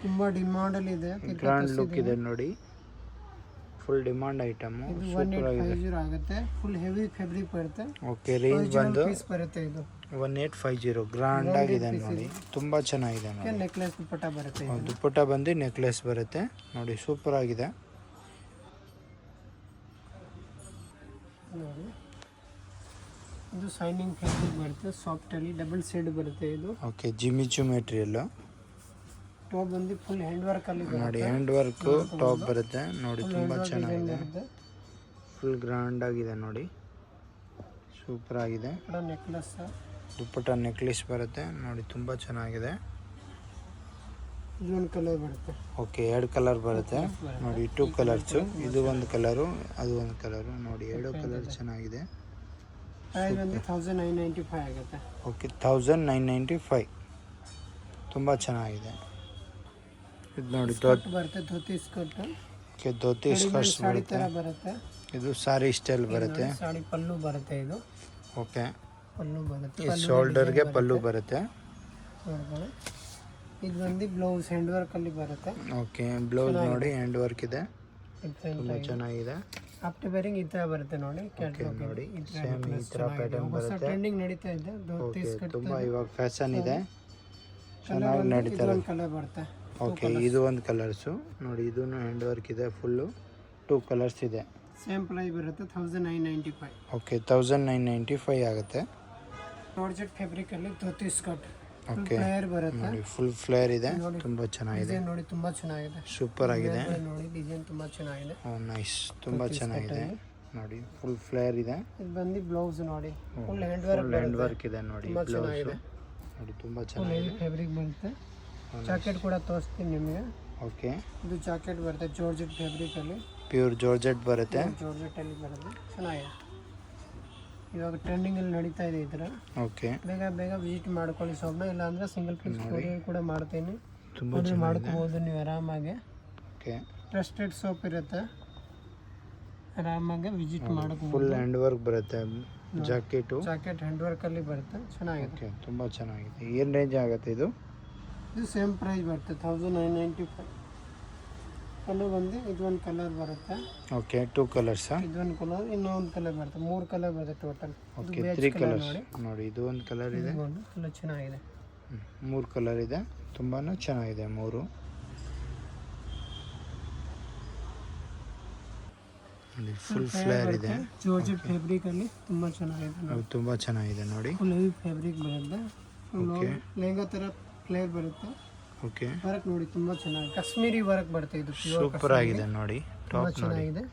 ತುಂಬ ಡಿಮಾಂಡಲ್ಲಿ ಇದೆ. ಗ್ರ್ಯಾಂಡ್ ಲುಕ್ ಇದೆ ನೋಡಿ, ಫುಲ್ ಡಿಮಾಂಡ್ ಐಟಮು, ಇದು ಸೂಪರ್ ಆಗಿದೆ. 1850 ಆಗುತ್ತೆ. ಫುಲ್ ಹೆವಿ ಫ್ಯಾಬ್ರಿಕ್ ಬರುತ್ತೆ. ಓಕೆ ರೇಂಜ್ ಬಂದು ಪೀಸ್ ಬರುತ್ತೆ. ಇದು 1850, ಗ್ರ್ಯಾಂಡ್ ಆಗಿದೆ ನೋಡಿ, ತುಂಬ ಚೆನ್ನಾಗಿದೆ ನೋಡಿ. ನೆಕ್ಲೆಸ್ ದುಪ್ಪಟ್ಟ ಬರುತ್ತೆ. ಇದು ದುಪ್ಪಟ್ಟ ಬಂದು ನೆಕ್ಲೆಸ್ ಬರುತ್ತೆ ನೋಡಿ, ಸೂಪರ್ ಆಗಿದೆ. ನೋಡಿ ಇದು ಶೈನಿಂಗ್ ಫ್ಯಾಬ್ರಿಕ್ ಬರುತ್ತೆ, ಸಾಫ್ಟ್ ಅಲ್ಲಿ ಡಬಲ್ ಶೇಡ್ ಬರುತ್ತೆ. ಇದು ಓಕೆ ಜಿಮಿಚು ಮೆಟೀರಿಯಲ್ಲು ಟಾಪ್ ಬಂದು ಫುಲ್ ಹ್ಯಾಂಡ್ ವರ್ಕ್ ಅಲ್ಲಿ ನೋಡಿ, ಬರುತ್ತೆ. ಹ್ಯಾಂಡ್ ವರ್ಕ್ ಟಾಪ್ ಬರುತ್ತೆ ನೋಡಿ, ತುಂಬ ಚೆನ್ನಾಗಿದೆ, ಬರುತ್ತೆ. ಫುಲ್ ಗ್ರ್ಯಾಂಡ್ ಆಗಿದೆ ನೋಡಿ, ಸೂಪರ್ ಆಗಿದೆ. ನೆಕ್ಲೆಸ್ ದುಪ್ಪಟ್ಟ ನೆಕ್ಲೆಸ್ ಬರುತ್ತೆ ನೋಡಿ, ತುಂಬ ಚೆನ್ನಾಗಿದೆ. ಇದು ಒಂದು ಕಲರ್ ಬರುತ್ತೆ. ಓಕೆ 2 ಕಲರ್ ಬರುತ್ತೆ ನೋಡಿ, 2 ಕಲರ್ಸು, ಇದು ಒಂದು ಕಲರು ಅದು ಒಂದು ಕಲರು ನೋಡಿ, 2 ಕಲರ್ ಚೆನ್ನಾಗಿದೆ. ಪ್ರೈಸ್ ಬಂದು 1995 ಆಗುತ್ತೆ. ಓಕೆ 1995, ತುಂಬ ಚೆನ್ನಾಗಿದೆ. ಇದು ನೋಡಿ ಸ್ಕರ್ಟ್ ಬರುತ್ತೆ, dhoti skirt. Okay dhoti skirts sari ಬರುತ್ತೆ, ತರ ಬರುತ್ತೆ. ಇದು ಸಾರಿ ಸ್ಟೈಲ್ ಬರುತ್ತೆ. ಸಾಡಿ ಪಲ್ಲು ಬರುತ್ತೆ. ಇದು ಓಕೆ ಪಲ್ಲು ಬರುತ್ತೆ, ಈ ಶೋಲ್ಡರ್ಗೆ ಪಲ್ಲು ಬರುತ್ತೆ. ನೋಡ್ಬೋದು. ಇದು ಬಂದು ಬ್ಲೌಸ್ ಹ್ಯಾಂಡ್ ವರ್ಕ್ ಅಲ್ಲಿ ಬರುತ್ತೆ. ಓಕೆ ಬ್ಲೌಸ್ ನೋಡಿ ಹ್ಯಾಂಡ್ ವರ್ಕ್ ಇದೆ, ಡಿಫ್ರೆಂಟ್ ತುಂಬ ಆಗಿ ಚೆನ್ನಾಗಿದೆ. ಆಫ್ಟರ್ ವೇರಿಂಗ್ ಈ ತರ ಬರುತ್ತೆ ನೋಡಿ. ಕ್ಯಾಟ್ಲಾಗ್ ನೋಡಿ ಈ ತರ ಸೇಮ್ ಈ ಥರ ಪ್ಯಾಟರ್ನ್ ಹೊಸ ಬರುತ್ತೆ. ಟ್ರೆಂಡಿಂಗ್ ನಡೀತಾ ಇದೆ ಧೋತಿ ಓಕೆ ಸ್ಕರ್ಟ್. ತುಂಬ ಇವಾಗ ಫ್ಯಾಷನ್ ಇದೆ, ಕಲರ್ ಚೆನ್ನಾಗಿ ನಡೀತಾರೆ. ಒಂದು ಕಲರ್ ಬರುತ್ತೆ. ಓಕೆ ಇದು ಒಂದು ಕಲರ್ಸು ನೋಡಿ, ಇದೂ ಹ್ಯಾಂಡ್ ವರ್ಕ್ ಇದೆ, ಫುಲ್ಲು 2 ಕಲರ್ಸ್ ಇದೆ. ಸೇಮ್ ಪ್ರೈಸ್ ಬರುತ್ತೆ 1995. ಓಕೆ 1995 ಆಗುತ್ತೆ. ಜಾರ್ಜೆಟ್ ಫ್ಯಾಬ್ರಿಕ್ ಅಲ್ಲಿ ಧೋತಿ ಸ್ಕರ್ಟ್. ಓಕೆ ಫ್ಲೇಯರ್ ಬರುತ್ತೆ ನೋಡಿ ಫುಲ್ ಫ್ಲೇರ್ ಇದೆ ತುಂಬ ಚೆನ್ನಾಗಿದೆ ಡಿಸೈನ್ ನೋಡಿ ತುಂಬಾ ಚೆನ್ನಾಗಿದೆ. ಸೂಪರ್ ಆಗಿದೆ. ನೋಡಿ ಡಿಸೈನ್ ತುಂಬಾ ಚೆನ್ನಾಗಿದೆ. ನೈಸ್ ತುಂಬ ಚೆನ್ನಾಗಿದೆ ನೋಡಿ ಫುಲ್ ಫ್ಲೇರ್ ಇದೆ. ಇದು ಬಂದು ಬ್ಲೌಸ್ ನೋಡಿ ಫುಲ್ ಹ್ಯಾಂಡ್ ವರ್ಕ್ ಇದೆ ನೋಡಿ ಬ್ಲೌಸ್ ನೋಡಿ ತುಂಬ ಚೆನ್ನಾಗಿದೆ. ಫ್ಯಾಬ್ರಿಕ್ ಬರುತ್ತೆ. ಜಾಕೆಟ್ ಕೂಡ ತೋರಿಸ್ತೀನಿ ನಿಮಗೆ. ಓಕೆ ಇದು ಜಾಕೆಟ್ ಬರುತ್ತೆ ಜಾರ್ಜೆಟ್ ಫ್ಯಾಬ್ರಿಕ್ ಅಲ್ಲಿ, ಪ್ಯೂರ್ ಜಾರ್ಜೆಟ್ ಬರುತ್ತೆ. ಜಾರ್ಜೆಟ್ ಅಲ್ಲಿ ಬರುತ್ತೆ ಚೆನ್ನಾಗಿದೆ. ಇವಾಗ ಟ್ರೆಂಡಿಂಗ್ ಅಲ್ಲಿ ನಡೀತಾ ಇದೆ ಈ ಥರ. ಓಕೆ ಬೇಗ ಬೇಗ ವಿಸಿಟ್ ಮಾಡ್ಕೊಳ್ಳಿ ಶಾಪ್ನ. ಇಲ್ಲ ಅಂದ್ರೆ ಸಿಂಗಲ್ ಪೀಸ್ ಕೊರಿಯರ್ ಕೂಡ ಮಾಡ್ತೀನಿ, ತುಂಬ ಮಾಡ್ಕೋಬಹುದು ನೀವು ಆರಾಮಾಗಿ. ಓಕೆ ಟ್ರಸ್ಟೆಡ್ ಶಾಪ್ ಇರುತ್ತೆ, ಆರಾಮಾಗಿ ವಿಸಿಟ್ ಮಾಡ್ಕೋಬಹುದು. ಫುಲ್ ಹ್ಯಾಂಡ್ ವರ್ಕ್ ಬರುತ್ತೆ ಜಾಕೆಟು. ಜಾಕೆಟ್ ಹ್ಯಾಂಡ್ ವರ್ಕ್ ಅಲ್ಲಿ ಬರುತ್ತೆ ಚೆನ್ನಾಗಿದೆ. ಓಕೆ ತುಂಬ ಚೆನ್ನಾಗಿದೆ. ಏನು ರೇಂಜ್ ಆಗುತ್ತೆ ಇದು? ಇದು ಸೇಮ್ ಪ್ರೈಸ್ ಬರುತ್ತೆ 1995. ಕಲರ್ ಬಂದು ಇದೊಂದು ಕಲರ್ ಬರುತ್ತೆ. ಓಕೆ 2 ಕಲರ್ಸಾ? ಇದೊಂದು ಕಲರ್ ಇನ್ನೊಂದು ಕಲರ್ ಬರುತ್ತೆ, 3 ಕಲರ್ ಬರುತ್ತೆ ಟೋಟಲ್. ಓಕೆ 3 ಕಲರ್ಸ್ ನೋಡಿ. ಇದು ಒಂದು ಕಲರ್ ಇದೆ, ಕಲರ್ ಚೆನ್ನಾಗಿದೆ. 3 ಕಲರ್ ಇದೆ, ತುಂಬಾ ಚೆನ್ನಾಗಿದೆ 3. ನೋಡಿ ಫುಲ್ ಫ್ಲೇರ್ ಇದೆ. ಜಾರ್ಜೆಟ್ ಫ್ಯಾಬ್ರಿಕ್ ಅಲ್ಲಿ ತುಂಬಾ ಚೆನ್ನಾಗಿದೆ. ಅದು ತುಂಬ ಚೆನ್ನಾಗಿದೆ ನೋಡಿ. ಫುಲ್ ಹೆವಿ ಫ್ಯಾಬ್ರಿಕ್ ಬರುತ್ತೆ. ಓಕೆ ಲೆಹಂಗಾ ತರ ಫ್ಲೇರ್ ಬರುತ್ತೆ. ಓಕೆ ವರ್ಕ್ ನೋಡಿ ತುಂಬಾ ಚೆನ್ನಾಗಿದೆ. ಕಾಶ್ಮೀರಿ ವರ್ಕ್ ಬರುತ್ತೆ. ಇದು ಸೂಪರ್ ಆಗಿದೆ ನೋಡಿ. ಟಾಪ್ ನೋಡಿ ಚೆನ್ನಾಗಿದೆ,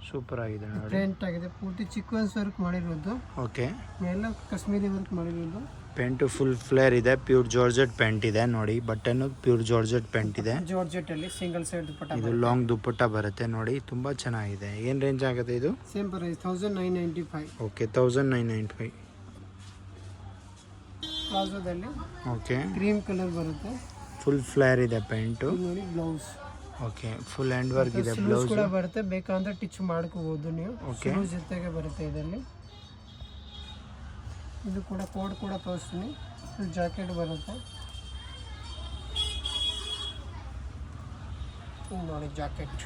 ಸೂಪರ್ ಆಗಿದೆ ನೋಡಿ. ಪ್ರಿಂಟ್ ಆಗಿದೆ, ಪೂರ್ತಿ ಸೀಕ್ವೆನ್ಸ್ ವರ್ಕ್ ಮಾಡಿರೋದು. ಓಕೆ ಎಲ್ಲ ಕಾಶ್ಮೀರಿ ವರ್ಕ್ ಮಾಡಿರೋದು. ಪ್ಯಾಂಟು ಫುಲ್ ಫ್ಲೇರ್ ಇದೆ, ಪ್ಯೂರ್ ಜಾರ್ಜೆಟ್ ಪ್ಯಾಂಟ್ ಇದೆ ನೋಡಿ. ಬಟನ್ ಪ್ಯೂರ್ ಜಾರ್ಜೆಟ್ ಪ್ಯಾಂಟ್ ಇದೆ. ಜಾರ್ಜೆಟ್ ಅಲ್ಲಿ ಸಿಂಗಲ್ ಸೈಡ್ ದುಪಟ್ಟ. ಇದು ಲಾಂಗ್ ದುಪ್ಪಟ್ಟ ಬರುತ್ತೆ ನೋಡಿ, ತುಂಬಾ ಚೆನ್ನಾಗಿದೆ. ಏನು ರೇಂಜ್ ಆಗುತ್ತೆ ಇದು? Same price 1995. ಓಕೆ 1995. ಪ್ಲಾಜೋದಲ್ಲಿ ಓಕೆ ಕ್ರೀಮ್ ಕಲರ್ ಬರುತ್ತೆ. ಫುಲ್ ಫ್ಲೇರ್ ಇದೆ ಪ್ಯಾಂಟು. ಇದು ನೋಡಿ blouse. Okay full hand work ಇದೆ. ಬ್ಲೌಸ್ ಬ್ಲೌಸ್ ಕೂಡ ಬರುತ್ತೆ, ಬೇಕಂದ್ರೆ ಟಿಚ್ ಮಾಡ್ಕೋಬಹುದು ನೀವು. ಓಕೆ ಜೊತೆಗೆ ಬರುತ್ತೆ ಇದರಲ್ಲಿ. ಇದು ಕೂಡ ಕೋಡ್ ಕೂಡ ತೋರಿಸ್ತೀನಿ. ಜಾಕೆಟ್ ಬರುತ್ತೆ. ನೋಡಿ ಜಾಕೆಟ್.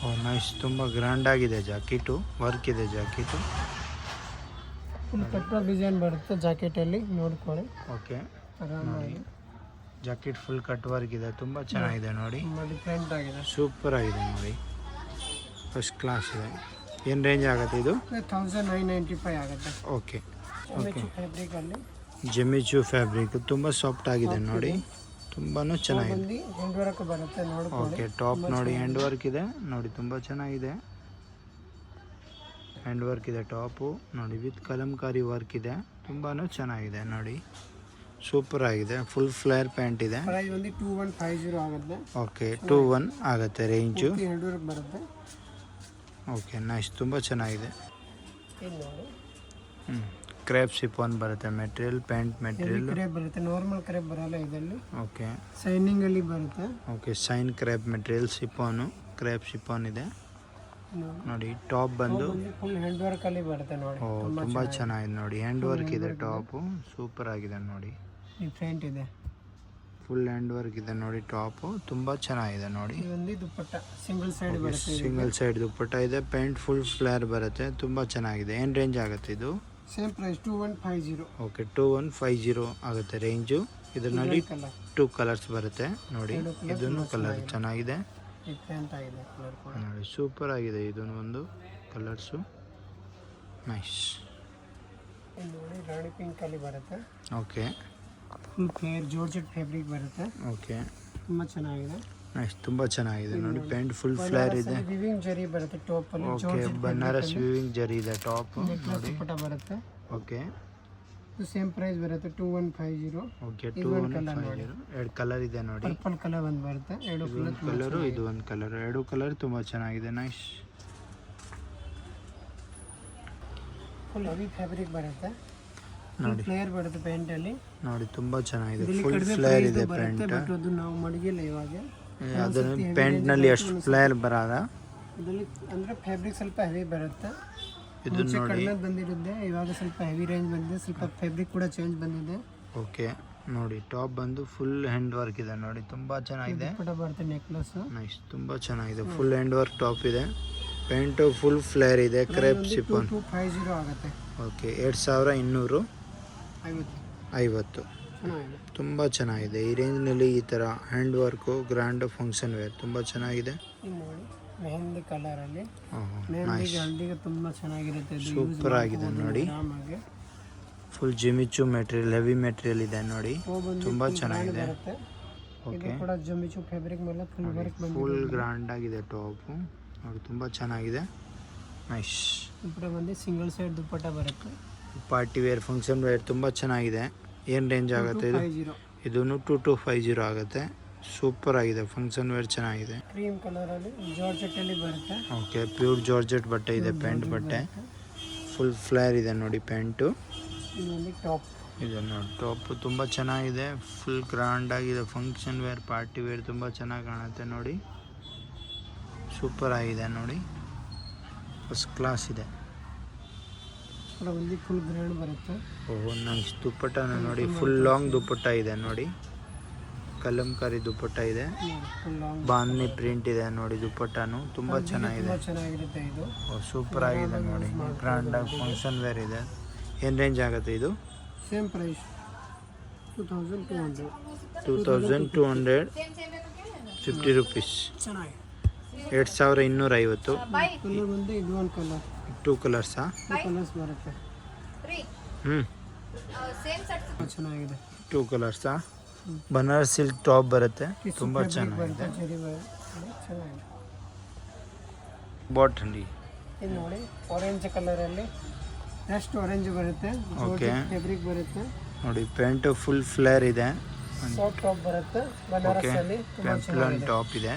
ಓ ನೈಸ್, ತುಂಬ ಗ್ರ್ಯಾಂಡ್ ಆಗಿದೆ ಜಾಕೆಟು. ವರ್ಕ್ ಇದೆ ಜಾಕೆಟು. ಫುಲ್ ಕಟ್ಟೋ ಡಿಸೈನ್ ಬರುತ್ತೆ ಜಾಕೆಟಲ್ಲಿ, ನೋಡ್ಕೊಳ್ಳಿ ಓಕೆ ಆರಾಮಾಗಿ. ಜಾಕೆಟ್ ಫುಲ್ ಕಟ್ ವರ್ಕ್ ಇದೆ, ತುಂಬ ಚೆನ್ನಾಗಿದೆ ನೋಡಿ. ತುಂಬ ಡಿಫ್ರೆಂಟ್ ಆಗಿದೆ, ಸೂಪರ್ ಆಗಿದೆ ನೋಡಿ, ಫಸ್ಟ್ ಕ್ಲಾಸ್ ಇದೆ. ಏನು ರೇಂಜ್ ಆಗುತ್ತೆ ಇದು? 1995 ಆಗುತ್ತೆ. ಓಕೆ ಓಕೆ ಫ್ಯಾಬ್ರಿಕ್ ಅಲ್ಲಿ ಜೆಮಿಚು ಫ್ಯಾಬ್ರಿಕ್ ತುಂಬ ಸಾಫ್ಟ್ ಆಗಿದೆ ನೋಡಿ, ತುಂಬಾ ಚೆನ್ನಾಗಿದೆ. ಬಂದು ಹ್ಯಾಂಡ್ ವರ್ಕ್ ಬರುತ್ತೆ ನೋಡ್ಕೊಳ್ಳಿ. ಓಕೆ ಟಾಪ್ ನೋಡಿ ಹ್ಯಾಂಡ್ ವರ್ಕ್ ಇದೆ ನೋಡಿ, ತುಂಬ ಚೆನ್ನಾಗಿದೆ. ಹ್ಯಾಂಡ್ ವರ್ಕ್ ಇದೆ ಟಾಪು ನೋಡಿ, ವಿತ್ ಕಲಂಕಾರಿ ವರ್ಕ್ ಇದೆ, ತುಂಬಾ ಚೆನ್ನಾಗಿದೆ ನೋಡಿ, ಸೂಪರ್ ಆಗಿದೆ. ಫುಲ್ ಫ್ಲೇರ್ ಪ್ಯಾಂಟ್ ಇದೆ. ಪ್ರೈಸ್ ಬಂದು 2150 ಆಗುತ್ತೆ. ಓಕೆ 21 ಆಗುತ್ತೆ ರೇಂಜು. ಹ್ಯಾಂಡ್ ವರ್ಕ್ ಬರುತ್ತೆ. ಓಕೆ ನೈಸ್, ತುಂಬ ಚೆನ್ನಾಗಿದೆ. ಇದು ನೋಡಿ ಕ್ರೇಪ್ ಸಿಫಾನ್ ಬರುತ್ತೆ ಮೆಟೀರಿಯಲ್, ಪ್ಯಾಂಟ್ ಮೆಟೀರಿಯಲ್. ಕ್ರೇಪ್ ಬರುತ್ತೆ, ನಾರ್ಮಲ್ ಕ್ರೇಪ್ ಬರಲ್ಲ ಇದರಲ್ಲಿ. ಓಕೆ ಶೈನಿಂಗ್ ಅಲ್ಲಿ ಬರುತ್ತೆ. Okay shine crepe material chiffon, crepe chiffon ಇದೆ ನೋಡಿ. ಟಾಪ್ ಬಂದು ಫುಲ್ ಹ್ಯಾಂಡ್ ವರ್ಕ್ ಅಲ್ಲಿ ಬರುತ್ತೆ ನೋಡಿ. ಓ ತುಂಬ ಚೆನ್ನಾಗಿದೆ ನೋಡಿ, ಹ್ಯಾಂಡ್ ವರ್ಕ್ ಇದೆ ಟಾಪು, ಸೂಪರ್ ಆಗಿದೆ ನೋಡಿ. ಡಿಫ್ರೆಂಟ್ ಇದೆ, ಫುಲ್ ಹ್ಯಾಂಡ್ ವರ್ಕ್ ಇದೆ ನೋಡಿ ಟಾಪು, ತುಂಬ ಚೆನ್ನಾಗಿದೆ ನೋಡಿ. ಇದೊಂದು ದುಪ್ಪಟ್ಟ ಸಿಂಗಲ್ ಸೈಡ್ ಬರುತ್ತೆ. ಸಿಂಗಲ್ ಸೈಡ್ ದುಪ್ಪಟ್ಟ ಇದೆ, ಪ್ಯಾಂಟ್ ಫುಲ್ ಫ್ಲೇರ್ ಬರುತ್ತೆ, ತುಂಬ ಚೆನ್ನಾಗಿದೆ. ಏನು ರೇಂಜ್ ಆಗುತ್ತೆ ಇದು? Same price 2150. ಓಕೆ 2150 ಆಗುತ್ತೆ ರೇಂಜು. ಇದರಲ್ಲಿ 2 ಕಲರ್ಸ್ ಬರುತ್ತೆ ನೋಡಿ. ಇದನ್ನು ಕಲರ್ ಚೆನ್ನಾಗಿದೆ, ಡಿಫ್ರೆಂಟ್ ಆಗಿದೆ ಕಲರ್ ಕೂಡ ನೋಡಿ, ಸೂಪರ್ ಆಗಿದೆ. ಇದನ್ನು ಒಂದು ಕಲರ್ಸು ನೈಸ್. ಇದು ನೋಡಿ ರಾಣಿ ಪಿಂಕ್ ಅಲ್ಲಿ ಬರುತ್ತೆ. Okay full flare georgette fabric ಬರುತ್ತೆ. ಓಕೆ ತುಂಬ ಚೆನ್ನಾಗಿದೆ, ನೈಸ್, ತುಂಬ ಚೆನ್ನಾಗಿದೆ ನೋಡಿ. ಪ್ಯಾಂಟ್ ಫುಲ್ ಫ್ಲೇರ್ ಇದೆ. ವಿವಿಂಗ್ ಜರಿ ಬರುತ್ತೆ ಟಾಪ್ ಅಲ್ಲಿ. ಓಕೆ ಬನಾರಸ್ ವಿವಿಂಗ್ ಜರಿ ಇದೆ ಟಾಪ್ ನೋಡಿ. ದುಪ್ಪಟ್ಟ ಬರುತ್ತೆ. ಓಕೆ ಇದು ಸೇಮ್ ಪ್ರೈಸ್ ಬರುತ್ತೆ 2150. ಓಕೆ 2150. 2 ಕಲರ್ ಇದೆ ನೋಡಿ. ಪರ್ಪಲ್ ಕಲರ್ ಒಂದು ಬರುತ್ತೆ, ಎರಡು ಕಲರು, ಇದು ಒಂದು ಕಲರ್, 2 ಕಲರ್ ತುಂಬ ಚೆನ್ನಾಗಿದೆ, ನೈಸ್. ಫುಲ್ ಹೆವಿ ಫ್ಯಾಬ್ರಿಕ್ ಬರುತ್ತೆ ನೋಡಿ, ಫ್ಲೇರ್ ಬರುತ್ತೆ ಪ್ಯಾಂಟ್ ಅಲ್ಲಿ ನೋಡಿ ತುಂಬ ಚೆನ್ನಾಗಿದೆ. ಇದರಲ್ಲಿ ಫುಲ್ ಕಡಿಮೆ ಫ್ಲೇರ್ price ಇದೆ ಬರುತ್ತೆ, ಪ್ಯಾಂಟ್. ಬಟ್ ಅದು ನಾವು ಮಡಗಿಲ್ಲ ಇವಾಗ. ಅದನ್ನು ಪ್ಯಾಂಟ್ನಲ್ಲಿ ಅಷ್ಟು ಫ್ಲೇರ್ ಬರಲ್ಲ. ಇದರಲ್ಲಿ ಅಂದ್ರೆ ಫ್ಯಾಬ್ರಿಕ್ ಸ್ವಲ್ಪ ಹೆವಿ ಬರುತ್ತೆ. ಇದು ಮುಂಚೆ ನೋಡಿ. ಕಡಿಮೆ ಬಂದಿರುತ್ತೆ, ಇವಾಗ ಸ್ವಲ್ಪ ಹೆವಿ ರೇಂಜ್ ಬಂದಿದೆ, ಸ್ವಲ್ಪ ಫ್ಯಾಬ್ರಿಕ್ ಕೂಡ ಚೇಂಜ್ ಬಂದಿದೆ. ಓಕೆ ನೋಡಿ, ಟಾಪ್ ಬಂದು ಫುಲ್ ಹ್ಯಾಂಡ್ ವರ್ಕ್ ಇದೆ ನೋಡಿ, ತುಂಬ ಚೆನ್ನಾಗಿದೆ. ದುಪ್ಪಟ್ಟ ಬರುತ್ತೆ ನೆಕ್ಲೆಸ್. ನೈಸ್, ತುಂಬ ಚೆನ್ನಾಗಿದೆ. ಫುಲ್ ಹ್ಯಾಂಡ್ ವರ್ಕ್ ಟಾಪ್ ಇದೆ, ಪ್ಯಾಂಟು ಫುಲ್ ಫ್ಲೇರ್ ಇದೆ, ಕ್ರೇಪ್ ಸಿಫಾನ್. 2250 ಆಗುತ್ತೆ. ಓಕೆ 2250. ಚೆನ್ನಾಗಿದೆ, ತುಂಬ ಚೆನ್ನಾಗಿದೆ. ಈ ರೇಂಜ್ನಲ್ಲಿ ಈ ಥರ hand work grand function wear ತುಂಬ ಚೆನ್ನಾಗಿದೆ. ಇದು ನೋಡಿ ಮೆಹಂದಿ ಕಲರ್ ಅಲ್ಲಿ, ನೈಸ್, ಮೆಹಂದಿಗೆ ಹಳದಿಗೆ ತುಂಬ ಚೆನ್ನಾಗಿರುತ್ತೆ. ಇದು ಸೂಪರ್ ಆಗಿದೆ ನೋಡಿ. ಆರಾಮಾಗಿ full Jimmy Choo material, heavy material ಇದೆ ನೋಡಿ, ತುಂಬ ಚೆನ್ನಾಗಿದೆ. ಬರುತ್ತೆ. ಇದು ಓಕೆ, ಕೂಡ ಜಮಿಚು ಫ್ಯಾಬ್ರಿಕ್ ಮೇಲೆ ಫುಲ್ ವರ್ಕ್ ಫುಲ್ ಬಂದಿದೆ. ಗ್ರ್ಯಾಂಡ್ ಆಗಿದೆ ಟಾಪು ನೋಡಿ, ತುಂಬ ಚೆನ್ನಾಗಿದೆ. ನೈಸ್. ಈ ಬಂದು ಸಿಂಗಲ್ ಸೈಡ್ ದುಪ್ಪಟ್ಟ ಬರುತ್ತೆ. ಪಾರ್ಟಿ ವೇರ್, ಫಂಕ್ಷನ್ ವೇರ್ ತುಂಬ ಚೆನ್ನಾಗಿದೆ. ಏನು ರೇಂಜ್ ಆಗುತ್ತೆ ಇದು? 250. ಇದೂ 2250 ಆಗುತ್ತೆ. ಸೂಪರ್ ಆಗಿದೆ, ಫಂಕ್ಷನ್ ವೇರ್ ಚೆನ್ನಾಗಿದೆ. ಕ್ರೀಮ್ ಕಲರ್ ಅಲ್ಲಿ ಜಾರ್ಜೆಟ್ ಅಲ್ಲಿ ಬರುತ್ತೆ. ಓಕೆ, ಪ್ಯೂರ್ ಜಾರ್ಜೆಟ್ ಬಟ್ಟೆ ಇದೆ, ಪ್ಯಾಂಟ್ ಬಟ್ಟೆ ಫುಲ್ ಫ್ಲೇರ್ ಇದೆ ನೋಡಿ ಪ್ಯಾಂಟು. ಇದರಲ್ಲಿ ಟಾಪ್ ಇದೆ ನೋಡಿ, ಟಾಪು ತುಂಬ ಚೆನ್ನಾಗಿದೆ, ಫುಲ್ ಗ್ರ್ಯಾಂಡ್ ಆಗಿದೆ. ಫಂಕ್ಷನ್ ವೇರ್, ಪಾರ್ಟಿ ವೇರ್ ತುಂಬ ಚೆನ್ನಾಗಿ ಕಾಣುತ್ತೆ ನೋಡಿ, ಸೂಪರ್ ಆಗಿದೆ ನೋಡಿ, ಫಸ್ಟ್ ಕ್ಲಾಸ್ ಇದೆ. ಒಂದು ಫುಲ್ ಗ್ರ್ಯಾಂಡ್ ಬರುತ್ತೆ. ಓಹೋ, ನಂಗೆ ದುಪ್ಪಟ್ಟನ ನೋಡಿ, ಫುಲ್ ಲಾಂಗ್ ದುಪ್ಪಟ್ಟ ಇದೆ ನೋಡಿ, ಕಲಂಕಾರಿ ದುಪ್ಪಟ್ಟ ಇದೆ, ಫುಲ್ ಲಾಂಗ್ ಬಾಂಧನಿ ಪ್ರಿಂಟ್ ಇದೆ ನೋಡಿ, ದುಪ್ಪಟ್ಟನು ತುಂಬ ಚೆನ್ನಾಗಿದೆ. ಚೆನ್ನಾಗಿರುತ್ತೆ ಇದು. ಸೂಪರ್ ಆಗಿದೆ ನೋಡಿ, ಗ್ರ್ಯಾಂಡ್ ಆಗಿ ಫಂಕ್ಷನ್ ವೇರ್ ಇದೆ. ಏನು ರೇಂಜ್ ಆಗುತ್ತೆ ಇದು? Same price 2200. 2250 ರುಪೀಸ್. ಚೆನ್ನಾಗಿ 2250. ಕಲರ್ ಬಂದು ಇದು ಒಂದು ಕಲರ್, 2 ಕಲರ್ಸಾ? 2 ಕಲರ್ಸ್ ಬರುತ್ತೆ. ಚೆನ್ನಾಗಿದೆ. 2 ಕಲರ್ಸಾ? ಬನಾರಸ್ ಸಿಲ್ಕ್ ಟಾಪ್ ಬರುತ್ತೆ, ತುಂಬ ಚೆನ್ನಾಗಿದೆ. ಚೆನ್ನಾಗಿದೆ. ಬಾಟಂಡಿ ಇದು ನೋಡಿ, ಆರೆಂಜ್ ಕಲರ್ ಅಲ್ಲಿ ನೆಕ್ಸ್ಟ್ ಆರೆಂಜ್ ಬರುತ್ತೆ. ಓಕೆ, ಫ್ಯಾಬ್ರಿಕ್ ಬರುತ್ತೆ. ನೋಡಿ ಪ್ಯಾಂಟು ಫುಲ್ ಫ್ಲೇರ್ ಇದೆ. ಸಾಫ್ಟ್ ಟಾಪ್ ಬರುತ್ತೆ. ಬನಾರಸ್ ಅಲ್ಲಿ ತುಂಬಾ ಚೆನ್ನಾಗಿದೆ. ಟಾಪ್ ಇದೆ,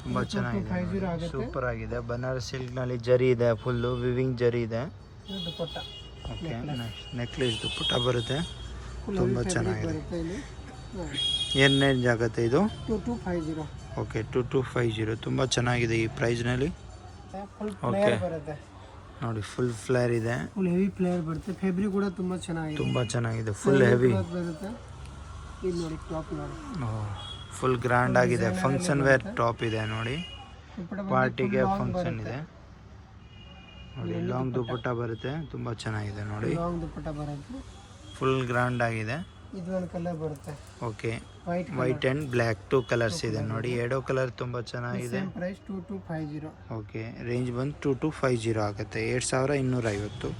ತುಂಬ ಚೆನ್ನಾಗಿದೆ, 250 ಆಗುತ್ತೆ. ಸೂಪರ್ ಆಗಿದೆ. ಬನಾರಸ್ ಸಿಲ್ಕ್ನಲ್ಲಿ ಜರಿ ಇದೆ, ಫುಲ್ಲು ವಿವಿಂಗ್ ಜರಿ ಇದೆ. ಇದು ದುಪ್ಪಟ್ಟ ಓಕೆ, ನೆಕ್ಲೆಸ್ ದುಪ್ಪಟ್ಟ ಬರುತ್ತೆ, ತುಂಬ ಚೆನ್ನಾಗಿದೆ. ಬರುತ್ತೆ ಇಲ್ಲಿ. ಏನು ರೇಂಜ್ ಆಗುತ್ತೆ ಇದು? 2250. ಓಕೆ, 2250 ತುಂಬ ಚೆನ್ನಾಗಿದೆ ಈ ಪ್ರೈಸ್ನಲ್ಲಿ. Full okay. ಫ್ಲೇರ್ ಬರುತ್ತೆ. ನೋಡಿ ಫುಲ್ ಫ್ಲೇರ್ ಇದೆ, ಫುಲ್ ಹೆವಿ ಫ್ಲೇರ್ ಬರುತ್ತೆ. ಫ್ಯಾಬ್ರಿಕ್ ಕೂಡ ತುಂಬಾ ಚೆನ್ನಾಗಿದೆ. ತುಂಬ ಚೆನ್ನಾಗಿದೆ, ಫುಲ್ ಹೆವಿ ಬರುತ್ತೆ. ಇದು ನೋಡಿ ಟಾಪ್ ನೋಡಿ, ಫುಲ್ ಗ್ರ್ಯಾಂಡ್ ಆಗಿದೆ. ಫಂಕ್ಷನ್ ವೇರ್ ಟಾಪ್ ಇದೆ ನೋಡಿ, ದುಪ್ಪಟ್ಟ ಬಂದು ಪಾರ್ಟಿಗೆ full long ಫಂಕ್ಷನ್ ಬರುತ್ತೆ. ಇದೆ ನೋಡಿ. ಲಾಂಗ್ ದುಪ್ಪಟ್ಟ ಬರುತ್ತೆ, ತುಂಬ ಚೆನ್ನಾಗಿದೆ ನೋಡಿ, ಲಾಂಗ್ ದುಪ್ಪಟ್ಟ ಬರುತ್ತೆ. ಫುಲ್ ಗ್ರ್ಯಾಂಡ್ ಆಗಿದೆ. ಇದು ಒಂದು ಕಲರ್ ಬರುತ್ತೆ, okay, white white and black 2 colours ಇದೆ ನೋಡಿ, ಎರಡೂ ಕಲರ್ ತುಂಬ ಚೆನ್ನಾಗಿದೆ. Same price 2250. ಓಕೆ, ರೇಂಜ್ ಬಂದು 2250 ಆಗುತ್ತೆ, 2250.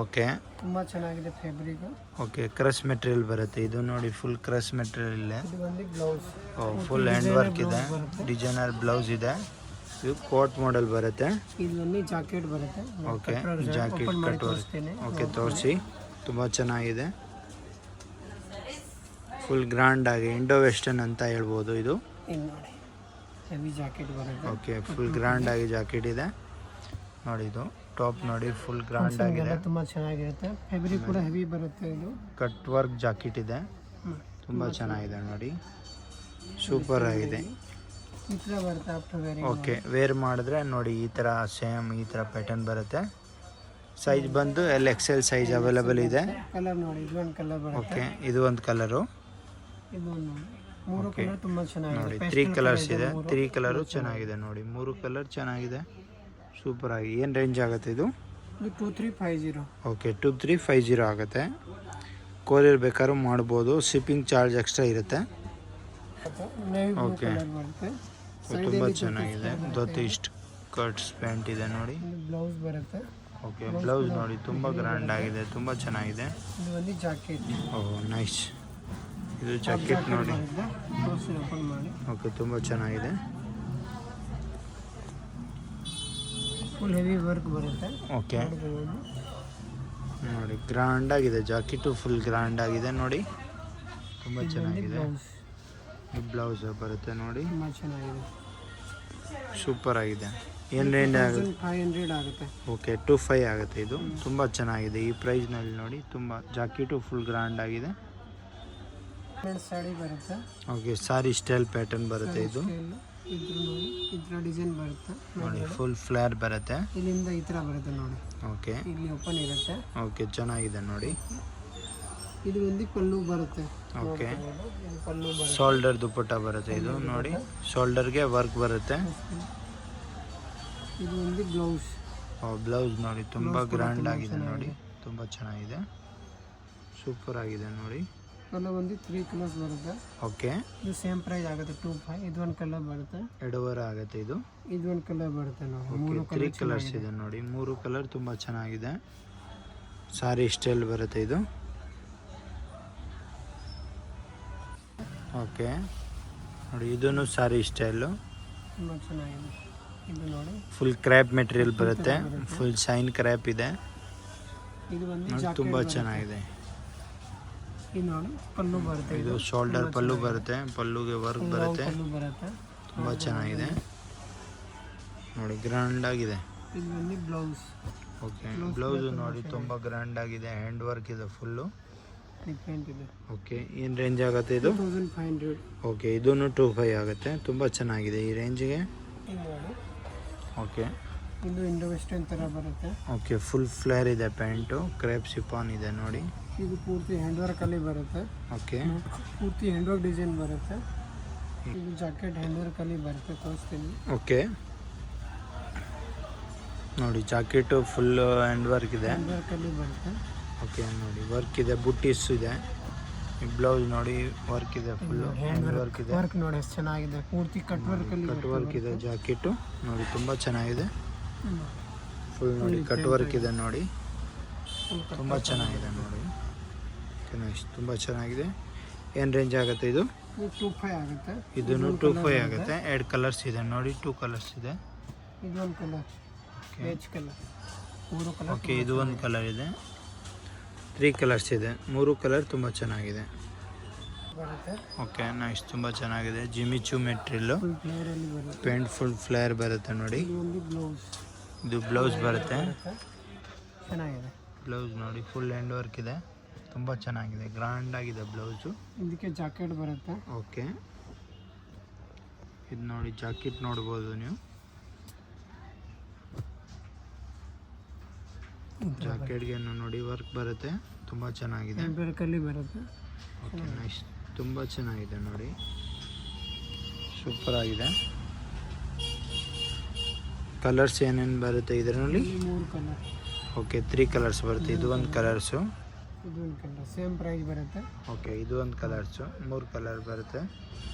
ಓಕೆ, ತುಂಬಾ ಚೆನ್ನಾಗಿದೆ ಫ್ಯಾಬ್ರಿಕ್. ಓಕೆ, ಕ್ರಶ್ ಮೆಟೀರಿಯಲ್ ಬರುತ್ತೆ ಇದು ನೋಡಿ, ಫುಲ್ ಕ್ರಶ್ ಮೆಟೀರಿಯಲ್ ಇದೆ. ಇದು ಬಂದು ಬ್ಲೌಸ್, ಫುಲ್ ಹ್ಯಾಂಡ್ ವರ್ಕ್ ಇದೆ, ಡಿಸೈನರ್ ಬ್ಲೌಸ್ ಇದೆ. ಇದು ಕೋಟ್ ಮಾಡೆಲ್ ಬರುತ್ತೆ. ಇದು ಬಂದು ಜಾಕೆಟ್ ಬರುತ್ತೆ. Okay, jacket cut work. Okay, ತೋರಿಸಿ, ತುಂಬ ಚೆನ್ನಾಗಿದೆ, ಫುಲ್ ಗ್ರ್ಯಾಂಡ್ ಆಗಿ ಇಂಡೋ ವೆಸ್ಟರ್ನ್ ಅಂತ ಹೇಳ್ಬೋದು ಇದು. ಇದು ನೋಡಿ, ಹೆವಿ ಜಾಕೆಟ್ ಬರುತ್ತೆ. ಓಕೆ, ಫುಲ್ ಗ್ರ್ಯಾಂಡ್ ಆಗಿ ಜಾಕೆಟ್ ಇದೆ ನೋಡಿ. ಇದು ಟಾಪ್ ನೋಡಿ, ಫುಲ್ ಗ್ರ್ಯಾಂಡ್ ಆಗಿದೆ, ತುಂಬಾ ಚೆನ್ನಾಗಿರುತ್ತೆ. ಫ್ಯಾಬ್ರಿಕ್ ಕೂಡ ಹೆವಿ ಬರುತ್ತೆ. ಇದು ಕಟ್ ವರ್ಕ್ ಜಾಕೆಟ್ ಇದೆ, ತುಂಬ ಚೆನ್ನಾಗಿದೆ ನೋಡಿ, ಸೂಪರ್ ಆಗಿದೆ. ಈ ಥರ ಬರುತ್ತೆ ಆಫ್ಟರ್ ವೇರಿಂಗ್. ಓಕೆ, ವೇರ್ ಮಾಡಿದ್ರೆ ನೋಡಿ ಈ ಥರ ಸೇಮ್ ಈ ಥರ ಪ್ಯಾಟರ್ನ್ ಬರುತ್ತೆ. ಸೈಜ್ ಬಂದು XL ಸೈಜ್ ಅವೈಲೇಬಲ್ ಇದೆ. ಕಲರ್ ನೋಡಿ, ಇದು ಒಂದು ಕಲರ್ ಬರುತ್ತೆ. ಓಕೆ, ಇದು ಒಂದು ಕಲರು. ಇದು ಒಂದು ಮೂರು ಓಕೆ, ಕಲರ್ ತುಂಬಾ ಚೆನ್ನಾಗಿದೆ. ನೋಡಿ 3 ಕಲರ್ಸ್ ಇದೆ, 3 ಕಲರು ಚೆನ್ನಾಗಿದೆ ನೋಡಿ, 3 ಕಲರ್ ಚೆನ್ನಾಗಿದೆ, ಸೂಪರ್ ಆಗಿ. ಏನು ರೇಂಜ್ ಆಗುತ್ತೆ ಇದು? ಇದು 2350. ಓಕೆ, 2350 ಆಗುತ್ತೆ. ಕೊರಿಯರ್ ಬೇಕಾದ್ರೂ ಮಾಡ್ಬೋದು, ಶಿಪ್ಪಿಂಗ್ ಚಾರ್ಜ್ ಎಕ್ಸ್ಟ್ರಾ ಇರುತ್ತೆ. ನೇವಿ ಬ್ಲೂ ಓಕೆ, ಕಲರ್ ಬರುತ್ತೆ. ತುಂಬ ಚೆನ್ನಾಗಿದೆ. ಧೋತಿ ಇಷ್ಟು ಕಟ್ಸ್ ಪ್ಯಾಂಟ್ ಇದೆ ನೋಡಿ. ಇದು ಬ್ಲೌಸ್ ಬರುತ್ತೆ. ಓಕೆ, ಬ್ಲೌಸ್ ನೋಡಿ, ತುಂಬ ಗ್ರ್ಯಾಂಡ್ ಆಗಿದೆ, ತುಂಬ ಚೆನ್ನಾಗಿದೆ. ಇದು ಒಂದು ಜಾಕೆಟ್. ಓಹ್, ನೈಸ್. ಇದು ಜಾಕೆಟ್ ನೋಡಿ. ಓಪನ್ ಮಾಡಿ. ಓಕೆ, ತುಂಬ ಚೆನ್ನಾಗಿದೆ. ಫುಲ್ ಹೆವಿ ವರ್ಕ್ ಬರುತ್ತೆ. ಓಕೆ, ನೋಡಿ ಗ್ರ್ಯಾಂಡ್ ಆಗಿದೆ ಜಾಕೆಟು, ಫುಲ್ ಗ್ರ್ಯಾಂಡ್ ಆಗಿದೆ ನೋಡಿ, ತುಂಬ ಚೆನ್ನಾಗಿದೆ. ಬ್ಲೌಸ್ ಬ್ಲೌಸ್ ಬರುತ್ತೆ ನೋಡಿ, ತುಂಬಾ ಚೆನ್ನಾಗಿದೆ. ಸೂಪರ್ ಆಗಿದೆ. ಏನು ರೇಂಜ್ ಆಗುತ್ತೆ? 500 ಆಗುತ್ತೆ. ಓಕೆ, 25 ಆಗುತ್ತೆ. ಇದು ತುಂಬ ಚೆನ್ನಾಗಿದೆ ಈ ಪ್ರೈಸ್ನಲ್ಲಿ ನೋಡಿ, ತುಂಬ ಜಾಕೆಟು ಫುಲ್ ಗ್ರ್ಯಾಂಡ್ ಆಗಿದೆ. ಸಾಡಿ ಬರುತ್ತೆ. ಓಕೆ, ಸಾರಿ ಸ್ಟೈಲ್ ಪ್ಯಾಟರ್ನ್ ಬರುತ್ತೆ ಇದು ಇದ್ರ ನೋಡಿ, ಈ ಥರ ಡಿಸೈನ್ ಬರುತ್ತೆ ನೋಡಿ, ಫುಲ್ ಫ್ಲೇರ್ ಬರುತ್ತೆ. ಇಲ್ಲಿಂದ ಈ ಥರ ಬರುತ್ತೆ ನೋಡಿ. ಓಕೆ, ಇಲ್ಲಿ ಓಪನ್ ಇರುತ್ತೆ. ಓಕೆ, ಚೆನ್ನಾಗಿದೆ ನೋಡಿ. ಇದು ಒಂದು ಪಲ್ಲು ಬರುತ್ತೆ. ಓಕೆ, ಇದು ಪಲ್ಲು ಬರುತ್ತೆ. ಶೋಲ್ಡರ್ ದುಪ್ಪಟ್ಟ ಬರುತ್ತೆ ಇದು ನೋಡಿ, ಶೋಲ್ಡರ್ಗೆ ವರ್ಕ್ ಬರುತ್ತೆ. ಇದು ಒಂದು ಬ್ಲೌಸ್. ಬ್ಲೌಸ್ ನೋಡಿ, ತುಂಬ ಗ್ರ್ಯಾಂಡ್ ಆಗಿದೆ ನೋಡಿ, ತುಂಬ ಚೆನ್ನಾಗಿದೆ, ಸೂಪರ್ ಆಗಿದೆ ನೋಡಿ. ಕಲರ್ ಒಂದು 3 ಕಲರ್ಸ್ ಬರುತ್ತೆ. ಓಕೆ, ಇದು ಸೇಮ್ ಪ್ರೈಸ್ ಆಗುತ್ತೆ 25. ಇದು ಒಂದು ಕಲರ್ ಬರುತ್ತೆ. 2.5 ಆಗುತ್ತೆ ಇದು. ಇದು ಒಂದು ಕಲರ್ ಬರುತ್ತೆ ನೋಡಿ. ಓಕೆ, 3 ಕಲರ್ಸ್ ಇದೆ ನೋಡಿ, 3 ಕಲರ್ ತುಂಬ ಚೆನ್ನಾಗಿದೆ. ಸಾರಿ ಸ್ಟೈಲ್ ಬರುತ್ತೆ ಇದು. ಓಕೆ ನೋಡಿ, ಇದೂ ಸಾರಿ ಸ್ಟೈಲು. ತುಂಬ ಚೆನ್ನಾಗಿದೆ ಇದು ನೋಡಿ. ಫುಲ್ ಕ್ರ್ಯಾಪ್ ಮೆಟೀರಿಯಲ್ ಬರುತ್ತೆ, ಫುಲ್ ಶೈನ್ ಕ್ರ್ಯಾಪ್ ಇದೆ ಇದು ಬಂದು ನೋಡಿ, ತುಂಬ ಚೆನ್ನಾಗಿದೆ. ಇದು ನೋಡಿ ಪಲ್ಲು ಬರುತ್ತೆ. ಇದು ಶೋಲ್ಡರ್ ಪಲ್ಲು ಬರುತ್ತೆ, ಪಲ್ಲುಗೆ ವರ್ಕ್ ಬರುತ್ತೆ, ಪಲ್ಲು ಬರುತ್ತೆ. ತುಂಬ ಚೆನ್ನಾಗಿದೆ ನೋಡಿ, ಗ್ರ್ಯಾಂಡ್ ಆಗಿದೆ. ಇದು ಬಂದು ಬ್ಲೌಸ್. ಓಕೆ, ಬ್ಲೌಸು ನೋಡಿ ತುಂಬ ಗ್ರ್ಯಾಂಡ್ ಆಗಿದೆ, ಹ್ಯಾಂಡ್ ವರ್ಕ್ ಇದೆ ಫುಲ್ಲು. ಡಿಫ್ರೆಂಟ್ ಇದೆ. ಓಕೆ, ಏನು ರೇಂಜ್ ಆಗುತ್ತೆ ಇದು? 2500. ಓಕೆ, ಇದೂ 25 ಆಗುತ್ತೆ, ತುಂಬ ಚೆನ್ನಾಗಿದೆ ಈ ರೇಂಜಿಗೆ. ಇದು ನೋಡಿ. ಓಕೆ, ಇದು ಇಂಡೋ ವೆಸ್ಟರ್ನ್ ಥರ ಬರುತ್ತೆ. ಓಕೆ, ಫುಲ್ ಫ್ಲೇರ್ ಇದೆ ಪ್ಯಾಂಟು, ಕ್ರೇಪ್ ಸಿಪಾನ್ ಇದೆ ನೋಡಿ. ಇದು ಪೂರ್ತಿ ಹ್ಯಾಂಡ್ ವರ್ಕಲ್ಲಿ ಬರುತ್ತೆ. ಓಕೆ, ಪೂರ್ತಿ ಹ್ಯಾಂಡ್ ವರ್ಕ್ ಡಿಸೈನ್ ಬರುತ್ತೆ. ಇದು ಜಾಕೆಟ್ ಹ್ಯಾಂಡ್ ವರ್ಕಲ್ಲಿ ಬರುತ್ತೆ, ತೋರಿಸ್ತೀನಿ. ಓಕೆ ನೋಡಿ, ಜಾಕೆಟು ಫುಲ್ ಹ್ಯಾಂಡ್ ವರ್ಕ್ ಇದೆ. ಹ್ಯಾಂಡ್ ವರ್ಕಲ್ಲಿ ಬರುತ್ತೆ. ಓಕೆ ನೋಡಿ, ವರ್ಕ್ ಇದೆ, ಬುಟ್ಟೀಸ್ ಇದೆ. ಈ ಬ್ಲೌಸ್ ನೋಡಿ, ವರ್ಕ್ ಇದೆ, ಫುಲ್ಲು ಹ್ಯಾಂಡ್ ವರ್ಕ್ ಇದೆ. ವರ್ಕ್ ನೋಡಿ ಎಷ್ಟು ಚೆನ್ನಾಗಿದೆ, ಪೂರ್ತಿ ಕಟ್ ವರ್ಕಲ್ಲಿ ಕಟ್ ವರ್ಕ್ ಇದೆ. ಜಾಕೆಟು ನೋಡಿ ತುಂಬ ಚೆನ್ನಾಗಿದೆ, ಫುಲ್ ನೋಡಿ ಕಟ್ ವರ್ಕ್ ಇದೆ ನೋಡಿ, ತುಂಬ ಚೆನ್ನಾಗಿದೆ ನೋಡಿ. ತುಂಬ ಚೆನ್ನಾಗಿದೆ. ಏನು ರೇಂಜ್ ಆಗುತ್ತೆ ಇದು? 25 ಆಗುತ್ತೆ. ಇದೂ 25 ಆಗುತ್ತೆ. 2 ಕಲರ್ಸ್ ಇದೆ ನೋಡಿ, 2 ಕಲರ್ಸ್ ಇದೆ. ಇದೊಂದು colour, beige colour, 3 colour. Okay, ಇದು ಒಂದು ಕಲರ್ ಇದೆ, 3 ಕಲರ್ಸ್ ಇದೆ, 3 ಕಲರ್ ತುಂಬ ಚೆನ್ನಾಗಿದೆ. ಬರುತ್ತೆ. ಓಕೆ, ನೈಸ್, ತುಂಬ ಚೆನ್ನಾಗಿದೆ. ಜಿಮಿಚು ಮೆಟೀರಿಯಲ್ಲು, ಫುಲ್ ಫ್ಲೇರಲ್ಲಿ ಬರುತ್ತೆ. ಪ್ಯಾಂಟ್ ಫುಲ್ ಫ್ಲೇರ್ ಬರುತ್ತೆ ನೋಡಿ. ಇದು ಒಂದು ಬ್ಲೌಸ್. ಇದು ಬ್ಲೌಸ್ ಬರುತ್ತೆ. ಚೆನ್ನಾಗಿದೆ ಬ್ಲೌಸ್ ನೋಡಿ, ಫುಲ್ ಹ್ಯಾಂಡ್ ವರ್ಕ್ ಇದೆ, ತುಂಬ ಚೆನ್ನಾಗಿದೆ, ಗ್ರ್ಯಾಂಡ್ ಆಗಿದೆ ಬ್ಲೌಸು. ಇದಕ್ಕೆ ಜಾಕೆಟ್ ಬರುತ್ತೆ. ಓಕೆ, ಇದು ನೋಡಿ ಜಾಕೆಟ್ ನೋಡ್ಬೋದು ನೀವು. ಜಾಕೆಟ್ಗೆ ನೋಡಿ ವರ್ಕ್ ಬರುತ್ತೆ, ತುಂಬ ಚೆನ್ನಾಗಿದೆ. ಹ್ಯಾಂಡ್ ವರ್ಕಲ್ಲಿ ಬರುತ್ತೆ. ಓಕೆ, ನೈಸ್, ತುಂಬ ಚೆನ್ನಾಗಿದೆ ನೋಡಿ, ಸೂಪರ್ ಆಗಿದೆ. ಕಲರ್ಸ್ ಏನೇನು ಬರುತ್ತೆ ಇದರಲ್ಲಿ? 3 ಕಲರ್. ಓಕೆ, 3 ಕಲರ್ಸ್ ಬರುತ್ತೆ. ಇದು ಒಂದು ಕಲರ್ಸು. ಇದು ಒಂದು ಕಲರ್, ಸೇಮ್ ಪ್ರೈಸ್ ಬರುತ್ತೆ. ಓಕೆ, ಇದು ಒಂದು ಕಲರ್ಸು, 3 ಕಲರ್ ಬರುತ್ತೆ.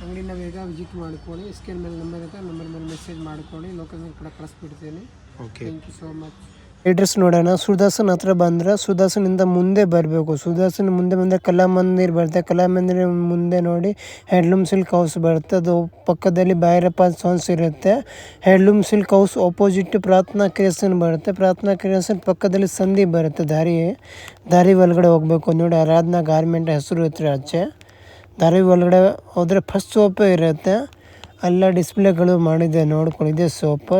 ಅಂಗಡಿನ ಬೇಗ ವಿಸಿಟ್ ಮಾಡ್ಕೊಳ್ಳಿ. ಸ್ಕ್ರೀನ್ ಮೇಲೆ ನಂಬರ್ ಇರುತ್ತೆ, ನಂಬರ್ ಮೇಲೆ ಮೆಸೇಜ್ ಮಾಡ್ಕೊಳ್ಳಿ, ಲೊಕೇಶನ್ ಕೂಡ ಕಳಿಸ್ಬಿಡ್ತೀನಿ. Okay, thank you so much. Address ನೋಡೋಣ. ಸುದರ್ಶನ್ ಹತ್ರ ಬಂದರೆ ಸುದರ್ಶನಿಂದ ಮುಂದೆ ಬರಬೇಕು. ಸುದರ್ಶನ್ ಮುಂದೆ ಬಂದರೆ ಕಲಾಮಂದಿರ್ ಬರುತ್ತೆ. ಕಲಾಮಂದಿರ ಮುಂದೆ ನೋಡಿ ಹ್ಯಾಂಡ್ಲೂಮ್ ಸಿಲ್ಕ್ ಹೌಸ್ ಬರುತ್ತೆ. ಅದು ಪಕ್ಕದಲ್ಲಿ ಭೈರಪ್ಪ ಸಾನ್ಸ್ ಇರುತ್ತೆ. ಹ್ಯಾಂಡ್ಲೂಮ್ ಸಿಲ್ಕ್ ಹೌಸ್ ಆಪೋಸಿಟ್ ಪ್ರಾರ್ಥನಾ ಕ್ರಿಯೇಷನ್ ಬರುತ್ತೆ. ಪ್ರಾರ್ಥನಾ ಕ್ರಿಯೇಷನ್ ಪಕ್ಕದಲ್ಲಿ ಸಂಧಿ ಬರುತ್ತೆ. ದಾರಿ ಒಳಗಡೆ ಹೋಗಬೇಕು ನೋಡಿ. ಆರಾಧನಾ ಗಾರ್ಮೆಂಟ್ ಹೆಸರು ಇರುತ್ತೆ ಆಚೆ. ದಾರಿ ಒಳಗಡೆ ಹೋದರೆ ಫಸ್ಟ್ ಸೋಪೇ ಇರುತ್ತೆ. ಎಲ್ಲ ಡಿಸ್ಪ್ಲೇಗಳು ಮಾಡಿದೆ ನೋಡ್ಕೊಂಡು. ಇದೇ ಸೋಪ್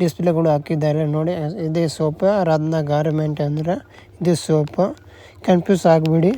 ಡಿಸ್ಪ್ಲೇಗಳು ಹಾಕಿದ್ದಾರೆ ನೋಡಿ. ಇದೇ ಸೋಪ್, ಆರಾಧನಾ ಗಾರ್ಮೆಂಟ್ ಅಂದರೆ ಇದೇ ಸೋಪ್. ಕನ್ಫ್ಯೂಸ್ ಆಗಿಬಿಡಿ.